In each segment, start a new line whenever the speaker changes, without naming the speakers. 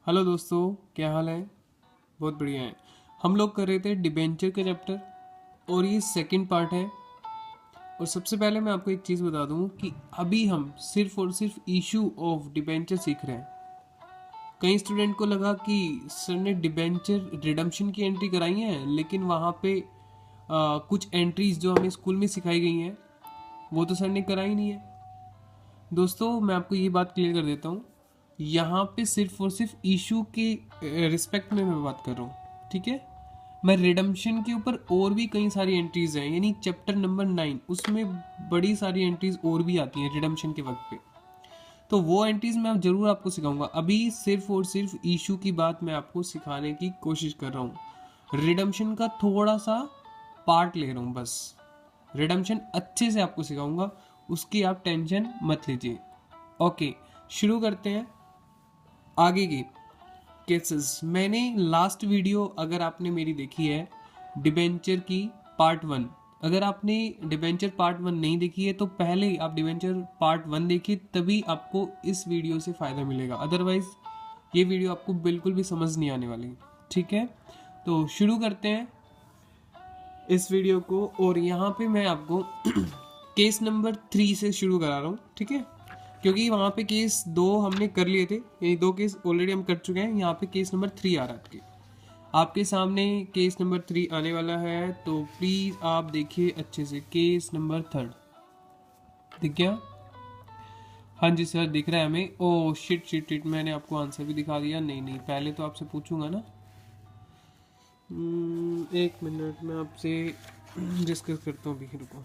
Hello दोस्तों, क्या हाल है। बहुत बढ़िया है। हम लोग कर रहे थे डिबेंचर के चैप्टर और ये सेकंड पार्ट है। और सबसे पहले मैं आपको एक चीज़ बता दूं कि अभी हम सिर्फ और सिर्फ इशू ऑफ डिबेंचर सीख रहे हैं। कई स्टूडेंट को लगा कि सर ने डिबेंचर रिडम्पशन की एंट्री कराई है, लेकिन वहाँ पे कुछ एंट्रीज जो हमें स्कूल में सिखाई गई हैं वो तो सर ने कराई नहीं है। दोस्तों, मैं आपको ये बात क्लियर कर देता हूँ, यहाँ पे सिर्फ और सिर्फ इशू के रिस्पेक्ट में मैं बात कर रहा हूँ, ठीक है। मैं रिडम्पशन के ऊपर और भी कई सारी एंट्रीज हैं, यानी चैप्टर नंबर 9 उसमें बड़ी सारी एंट्रीज और भी आती हैं रिडम्पशन के वक्त पे। तो वो एंट्रीज मैं जरूर आपको सिखाऊंगा। अभी सिर्फ और सिर्फ इशू की बात मैं आपको सिखाने की कोशिश कर रहा हूँ। रिडम्पशन का थोड़ा सा पार्ट ले रहा हूँ बस। रिडम्पशन अच्छे से आपको सिखाऊंगा, उसकी आप टेंशन मत लीजिए। ओके, शुरू करते हैं आगे की केसेस। मैंने लास्ट वीडियो अगर आपने मेरी देखी है डिबेंचर की पार्ट 1, अगर आपने डिबेंचर पार्ट 1 नहीं देखी है तो पहले आप डिबेंचर पार्ट 1 देखिए, तभी आपको इस वीडियो से फ़ायदा मिलेगा। अदरवाइज ये वीडियो आपको बिल्कुल भी समझ नहीं आने वाली, ठीक है। तो शुरू करते हैं इस वीडियो को। और यहाँ पे मैं आपको केस नंबर 3 से शुरू करा रहा हूँ, ठीक है। क्योंकि वहाँ पे केस 2 हमने कर लिए थे, यानी 2 केस ऑलरेडी हम कर चुके हैं। यहाँ पे केस नंबर 3 आ रहा है आपके सामने। केस नंबर 3 आने वाला है, तो प्लीज़ आप देखिए अच्छे से। केस नंबर 3 दिख गया? हाँ जी सर, दिख रहा है हमें। ओ शिट शिट शिट, मैंने आपको आंसर भी दिखा दिया। नहीं नहीं, पहले तो आपसे पूछूंगा ना। एक मिनट, मैं आपसे डिस्कस करता हूँ अभी, रुको।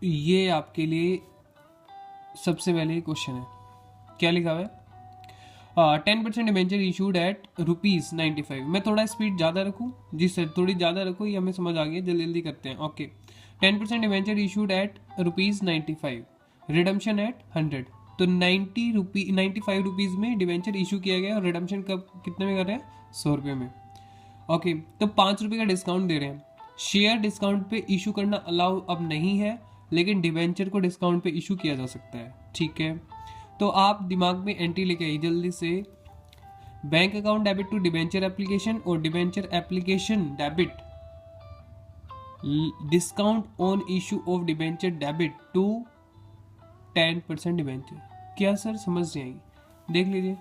ये आपके लिए सबसे पहले क्वेश्चन है, क्या लिखा हुआ है? 10% डिबेंचर इशूड एट ₹95। मैं थोड़ा स्पीड ज़्यादा रखूँ? जी सर, थोड़ी ज़्यादा रखो, ये हमें समझ आ गई। जल्दी जल्दी करते हैं। Okay, 10% debenture issued at ₹95, redemption at 100। तो 95 रुपीज़ में डिबेंचर इशू किया गया और रिडम्पशन कब कितने में कर रहे हैं? 100 रुपये में। ओके, तो 5 रुपये का डिस्काउंट दे रहे हैं। शेयर डिस्काउंट पे इशू करना अलाउ अब नहीं है, लेकिन डिबेंचर को डिस्काउंट पे इशू किया जा सकता है, ठीक है। तो आप दिमाग में एंट्री लेके आई जल्दी से। Bank account debit to debenture application और debenture application debit discount on issue of debenture debit to 10% debenture. क्या सर समझ नहीं आई? देख लीजिए,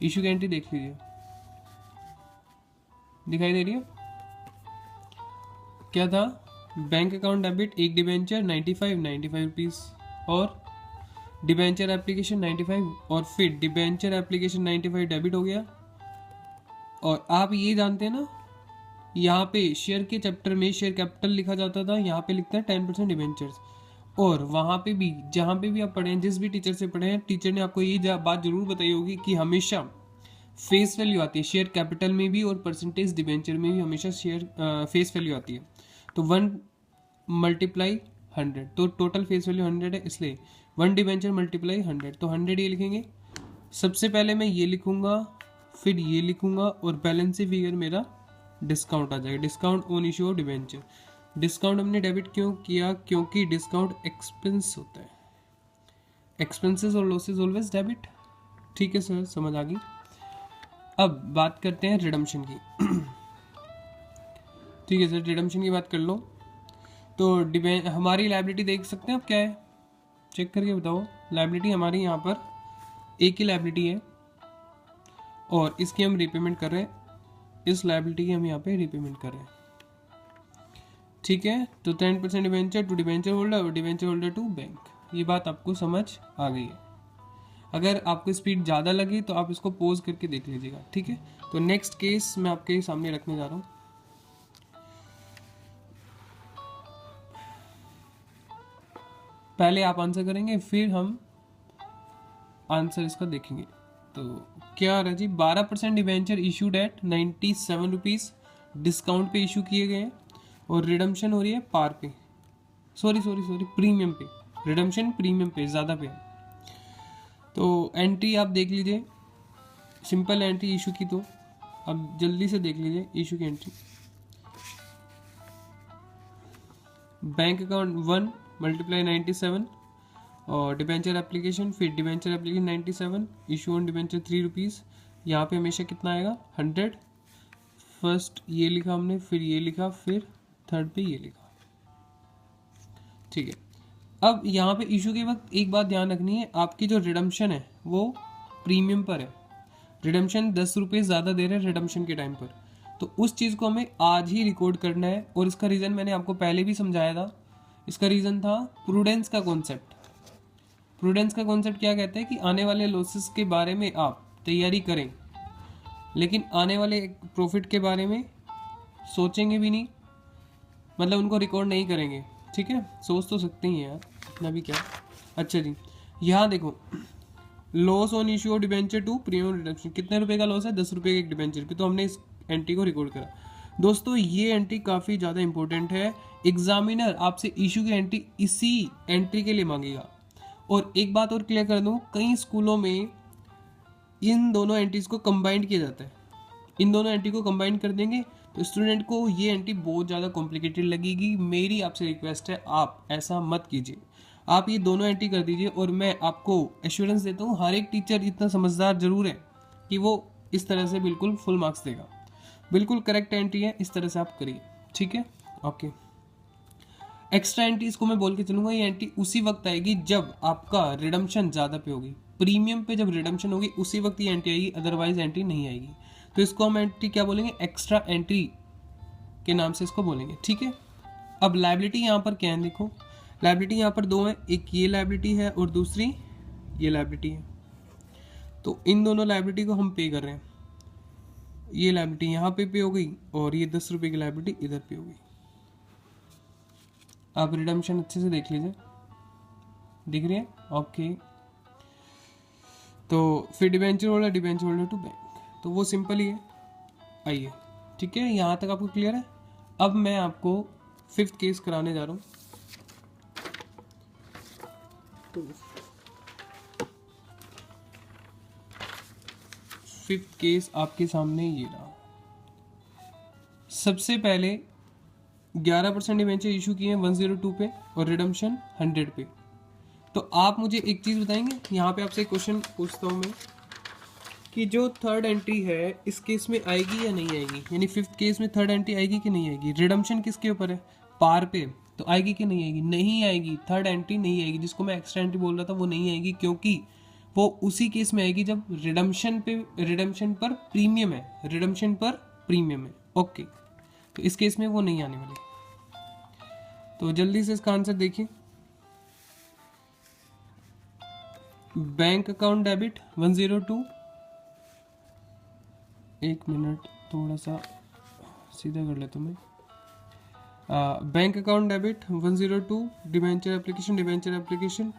इशू की एंट्री देख लीजिए, दिखाई दे रही है? क्या था? बैंक अकाउंट डेबिट एक डिबेंचर 95 रुपीज़, और डिबेंचर एप्लीकेशन 95, और फिर डिबेंचर एप्लीकेशन 95 डेबिट हो गया। और आप ये जानते हैं ना, यहाँ पे शेयर के चैप्टर में शेयर कैपिटल लिखा जाता था, यहाँ पे लिखता है 10% डिबेंचर्स। और वहाँ पे भी, जहाँ पे भी आप पढ़े हैं, जिस भी टीचर से पढ़े हैं, टीचर ने आपको ये बात जरूर बताई होगी कि हमेशा फेस वैल्यू आती है शेयर कैपिटल में भी, और परसेंटेज डिबेंचर में भी हमेशा शेयर फेस वैल्यू आती है। तो 1 मल्टीप्लाई 100, तो टोटल फेस वैल्यू 100 है, इसलिए 1 डिबेंचर मल्टीप्लाई 100, तो 100 ये लिखेंगे। सबसे पहले मैं ये लिखूंगा, फिर ये लिखूंगा, और बैलेंस फिगर मेरा डिस्काउंट आ जाएगा। Discount on issue of debenture. Discount हमने डेबिट क्यों किया? क्योंकि डिस्काउंट एक्सपेंस होता है। एक्सपेंसेस और लॉसेस ऑलवेज डेबिट। ठीक है सर, समझ आ गई। अब बात करते हैं रिडम्पशन की। ठीक है सर, रिडम्पशन की बात कर लो। तो हमारी लाइबिलिटी देख सकते हैं आप, क्या है चेक करके बताओ। लाइबिलिटी हमारी यहाँ पर एक ही लाइबिलिटी है, और इसकी हम रीपेमेंट कर रहे हैं। इस लाइबिलिटी की हम यहाँ पे रीपेमेंट कर रहे हैं, ठीक है। तो 10% डिबेंचर टू डिबेंचर होल्डर और डिबेंचर होल्डर टू बैंक। ये बात आपको समझ आ गई है? अगर आपको स्पीड ज़्यादा लगी तो आप इसको पॉज करके देख लीजिएगा, ठीक है। तो नेक्स्ट केस मैं आपके सामने रखने जा रहा हूँ। पहले आप आंसर करेंगे, फिर हम आंसर इसका देखेंगे। तो क्या आ रहा है जी? 12% debenture issued eight 97 rupees, discount पे इशू किए गए हैं, और रिडम्पशन हो रही है पार पे, सॉरी प्रीमियम पे। रिडम्पशन प्रीमियम पे, ज़्यादा पे। तो एंट्री आप देख लीजिए, सिंपल एंट्री इशू की। तो अब जल्दी से देख लीजिए इशू की एंट्री। बैंक अकाउंट 1 मल्टीप्लाई 97, और डिबेंचर एप्लीकेशन, फिर debenture application 97, issue on debenture 3 rupees. यहाँ पे हमेशा कितना आएगा 100। फर्स्ट ये लिखा हमने, फिर ये लिखा, फिर थर्ड पे ये लिखा। ठीक है, अब यहाँ पे इशू के वक्त एक बात ध्यान रखनी है, आपकी जो रिडम्पशन है वो प्रीमियम पर है। रिडम्पशन 10 रुपये ज़्यादा दे रहे हैं रिडम्पशन के टाइम पर, तो उस चीज़ को हमें आज ही रिकॉर्ड करना है। और इसका रीज़न मैंने आपको पहले भी समझाया था। इसका रीज़न था प्रूडेंस का कॉन्सेप्ट। प्रूडेंस का कॉन्सेप्ट क्या कहता है कि आने वाले लॉसेस के बारे में आप तैयारी करें, लेकिन आने वाले प्रॉफिट के बारे में सोचेंगे भी नहीं, मतलब उनको रिकॉर्ड नहीं करेंगे। ठीक है, सोच तो सकते ही हैं यार, इतना भी क्या। अच्छा जी, यहाँ देखो, loss on issue of debenture to premium redemption, कितने रुपए का लॉस है, 10 रुपये के एक डिबेंचर पे, तो हमने इस एंट्री को रिकॉर्ड करा। दोस्तों ये एंट्री काफ़ी ज़्यादा इंपॉर्टेंट है, एग्जामिनर आपसे इशू की एंट्री इसी एंट्री के लिए मांगेगा। और एक बात और क्लियर कर दूं, कई स्कूलों में इन दोनों एंट्रीज को कंबाइंड किया जाता है। इन दोनों एंट्री को कंबाइन कर देंगे तो स्टूडेंट को ये एंट्री बहुत ज़्यादा कॉम्प्लिकेटेड लगेगी। मेरी आपसे रिक्वेस्ट है, आप ऐसा मत कीजिए, आप ये दोनों एंट्री कर दीजिए। और मैं आपको एश्योरेंस देता हूँ, हर एक टीचर इतना समझदार जरूर है कि वो इस तरह से बिल्कुल फुल मार्क्स देगा। बिल्कुल करेक्ट एंट्री है, इस तरह से आप करिए। ठीक है, ओके। एक्स्ट्रा एंट्री इसको मैं बोल के चलूंगा, ये एंट्री उसी वक्त आएगी जब आपका रिडम्पशन ज़्यादा पे होगी। प्रीमियम पे जब रिडम्पशन होगी उसी वक्त ये एंट्री आएगी, अदरवाइज एंट्री नहीं आएगी। तो इसको हम एंट्री क्या बोलेंगे, एक्स्ट्रा एंट्री के नाम से इसको बोलेंगे। ठीक है, अब लायबिलिटी यहाँ पर क्या है, देखो लायबिलिटी यहाँ पर दो है, एक ये लायबिलिटी है और दूसरी ये लायबिलिटी है। तो इन दोनों लायबिलिटी को हम पे कर रहे हैं। ये लायबिलिटी यहाँ पे हो गई और ये 10 रुपये की लायबिलिटी इधर पे हो गई। आप रिडम्पशन अच्छे से देख लीजिए, दिख रही है, ओके। तो फिर डिबेंचर होल्डर टू बैंक, तो वो सिंपल ही है। आइए, ठीक है, यहाँ तक आपको क्लियर है। अब मैं आपको 5th केस कराने जा रहा हूँ। तो 5th केस आपके सामने ये रहा। सबसे पहले 11% डिबेंचर इशू किए हैं 102 पे और रिडम्पशन 100 पे। तो आप मुझे एक चीज़ बताएंगे, यहाँ पे आपसे एक क्वेश्चन पूछता हूँ मैं कि जो थर्ड एंट्री है इस केस में आएगी या नहीं आएगी, यानी 5th केस में थर्ड एंट्री आएगी कि नहीं आएगी। रिडम्पशन किसके ऊपर है, पार पे, तो आएगी कि नहीं आएगी, नहीं आएगी। थर्ड एंट्री नहीं आएगी, जिसको मैं एक्स्ट्रा एंट्री बोल रहा था वो नहीं आएगी, क्योंकि वो उसी केस में आएगी जब रिडम्पशन पर प्रीमियम है, रिडम्पशन पर प्रीमियम है। ओके, तो इस केस में वो नहीं आने वाली। तो जल्दी से इसका आंसर देखिए। बैंक अकाउंट डेबिट 102, एक मिनट थोड़ा सा सीधा कर लेता हूँ मैं। Bank account debit 102, debenture application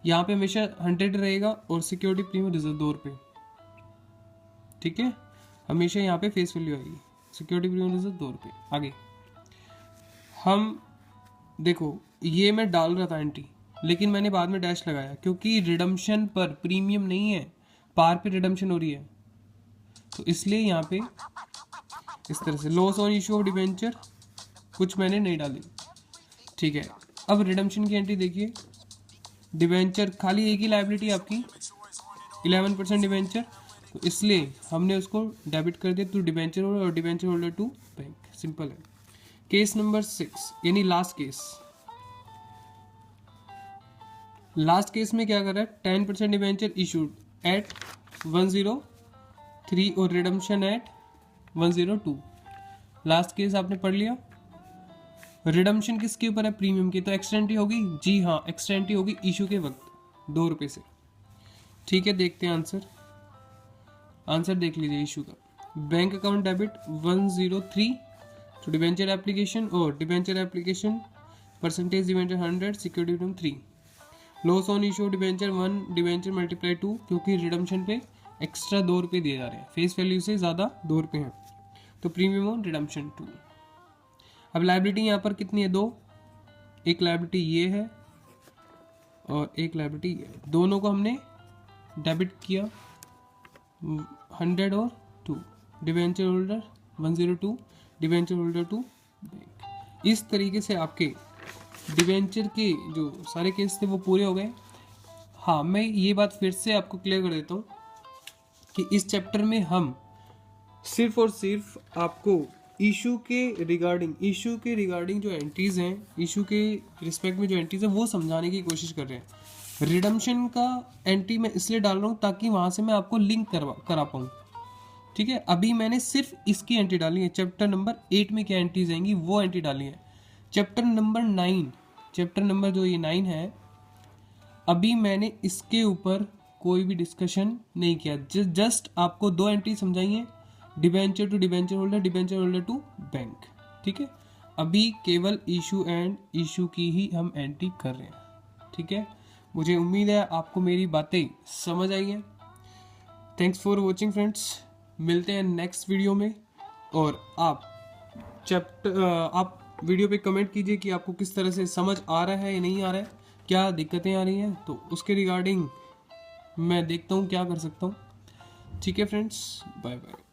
यहाँ पे हमेशा 100 रहेगा और सिक्योरिटी प्रीमियम रिजर्व 2 रुपये। ठीक है, हमेशा यहाँ पे फेस वैल्यू आएगी, सिक्योरिटी प्रीमियम रिजर्व 2 रुपये। आगे हम देखो, ये मैं डाल रहा था एंट्री, लेकिन मैंने बाद में डैश लगाया क्योंकि रिडम्पशन पर प्रीमियम नहीं है, पार पे रिडम्पशन हो रही है, तो इसलिए यहाँ पे इस तरह से loss on issue of debenture कुछ मैंने नहीं डाली। ठीक है, अब रिडम्पशन की एंट्री देखिए। डिबेंचर खाली एक ही लायबिलिटी आपकी 11% डिबेंचर, तो इसलिए हमने उसको डेबिट कर दिया टू डिबेंचर होल्डर और debenture holder to bank. Simple है। केस नंबर 6 यानी लास्ट केस। लास्ट केस में क्या कर रहा है, 10% डिबेंचर इशूड एट 103 और रिडम्पशन एट 102। लास्ट केस आपने पढ़ लिया। रिडम्पशन किसके ऊपर है, प्रीमियम की, तो एक्स्ट्रा एंट्री होगी, जी हाँ एक्स्ट्रा एंट्री होगी इशू के वक्त 2 रुपये से। ठीक है, देखते हैं आंसर देख लीजिए इशू का। बैंक अकाउंट डेबिट 103 तो डिबेंचर एप्लीकेशन और debenture application percentage debenture 100 security premium 3। Loss on issue debenture 1 debenture multiply 2, क्योंकि रिडम्पशन पे एक्स्ट्रा 2 रुपये दिए जा रहे हैं, फेस वैल्यू से ज़्यादा 2 रुपये हैं, तो प्रीमियम ऑन रिडम्पशन 2। अब लायबिलिटी यहाँ पर कितनी है, 2। एक लायबिलिटी ये है और एक लायबिलिटी ये है, दोनों को हमने डेबिट किया 100 और 2। Debenture holder 102, debenture holder to bank. इस तरीके से आपके डिबेंचर के जो सारे केस थे वो पूरे हो गए। हाँ, मैं ये बात फिर से आपको क्लियर कर देता हूँ कि इस चैप्टर में हम सिर्फ और सिर्फ आपको इशू के रिगार्डिंग जो एंट्रीज हैं, इशू के रिस्पेक्ट में जो एंट्रीज हैं वो समझाने की कोशिश कर रहे हैं। रिडम्पशन का एंट्री मैं इसलिए डाल रहा हूँ ताकि वहाँ से मैं आपको लिंक करा पाऊँ। ठीक है, अभी मैंने सिर्फ इसकी एंट्री डाली है। चैप्टर नंबर 8 में क्या एंट्रीज आएंगी वो एंट्री डाली है। चैप्टर नंबर जो ये 9 है, अभी मैंने इसके ऊपर कोई भी डिस्कशन नहीं किया। जस्ट आपको 2 एंट्री समझाई है, debenture to debenture holder to bank. ठीक है, अभी केवल इशू एंड इशू की ही हम एंट्री कर रहे हैं। ठीक है, मुझे उम्मीद है आपको मेरी बातें समझ आई हैं। थैंक्स फॉर वॉचिंग फ्रेंड्स, मिलते हैं नेक्स्ट वीडियो में। और आप वीडियो पे कमेंट कीजिए कि आपको किस तरह से समझ आ रहा है या नहीं आ रहा है, क्या दिक्कतें आ रही हैं, तो उसके रिगार्डिंग मैं देखता हूँ क्या कर सकता हूँ। ठीक है फ्रेंड्स, बाय बाय।